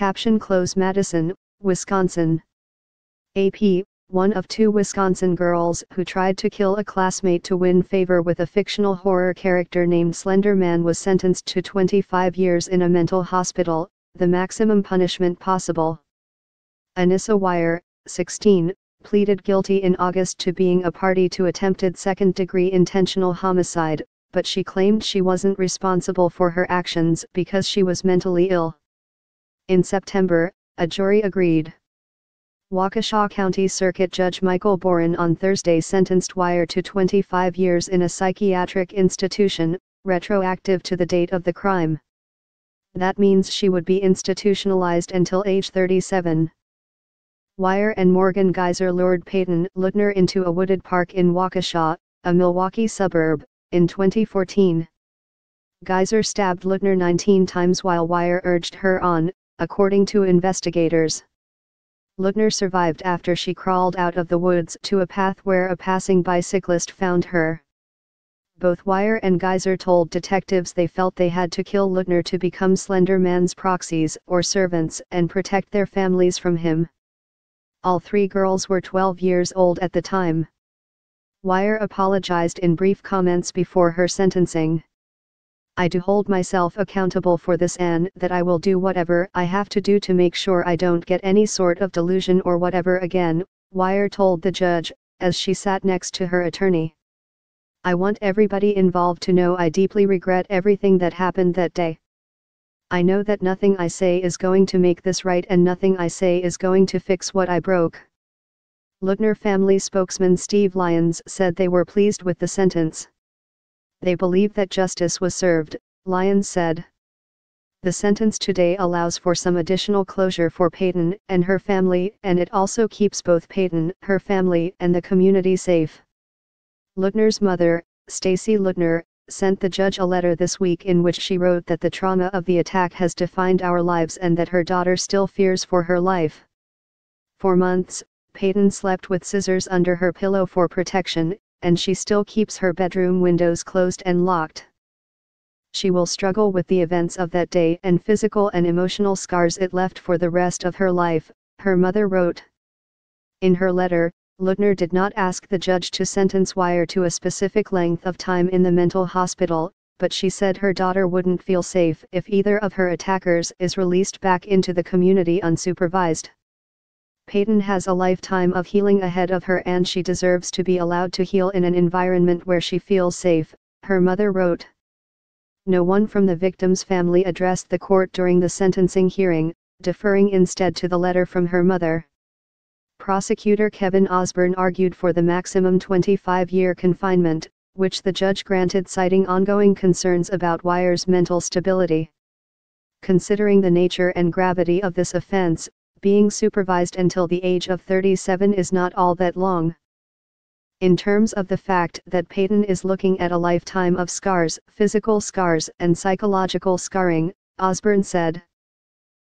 Caption Close Madison, Wisconsin. AP, one of two Wisconsin girls who tried to kill a classmate to win favor with a fictional horror character named Slender Man was sentenced to 25 years in a mental hospital, the maximum punishment possible. Anissa Wire, 16, pleaded guilty in August to being a party to attempted second-degree intentional homicide, but she claimed she wasn't responsible for her actions because she was mentally ill. In September, a jury agreed. Waukesha County Circuit Judge Michael Boren on Thursday sentenced Wire to 25 years in a psychiatric institution, retroactive to the date of the crime. That means she would be institutionalized until age 37. Wire and Morgan Geyser lured Peyton Lutner into a wooded park in Waukesha, a Milwaukee suburb, in 2014. Geyser stabbed Lutner 19 times while Wire urged her on, according to investigators. Lutner survived after she crawled out of the woods to a path where a passing bicyclist found her. Both Wire and Geyser told detectives they felt they had to kill Lutner to become Slender Man's proxies or servants and protect their families from him. All three girls were 12 years old at the time. Wire apologized in brief comments before her sentencing. "I do hold myself accountable for this and that I will do whatever I have to do to make sure I don't get any sort of delusion or whatever again," Wire told the judge, as she sat next to her attorney. "I want everybody involved to know I deeply regret everything that happened that day. I know that nothing I say is going to make this right and nothing I say is going to fix what I broke." Lutner family spokesman Steve Lyons said they were pleased with the sentence. "They believe that justice was served," Lyons said. "The sentence today allows for some additional closure for Peyton and her family, and it also keeps both Peyton, her family, and the community safe." Lutner's mother, Stacy Lutner, sent the judge a letter this week in which she wrote that the trauma of the attack has defined our lives and that her daughter still fears for her life. For months, Peyton slept with scissors under her pillow for protection, and she still keeps her bedroom windows closed and locked. She will struggle with the events of that day and physical and emotional scars it left for the rest of her life, her mother wrote. In her letter, Lutner did not ask the judge to sentence Wire to a specific length of time in the mental hospital, but she said her daughter wouldn't feel safe if either of her attackers is released back into the community unsupervised. "Peyton has a lifetime of healing ahead of her and she deserves to be allowed to heal in an environment where she feels safe," her mother wrote. No one from the victim's family addressed the court during the sentencing hearing, deferring instead to the letter from her mother. Prosecutor Kevin Osborne argued for the maximum 25-year confinement, which the judge granted citing ongoing concerns about Wire's mental stability. Considering the nature and gravity of this offense, being supervised until the age of 37 is not all that long. In terms of the fact that Peyton is looking at a lifetime of scars, physical scars and psychological scarring, Osborne said,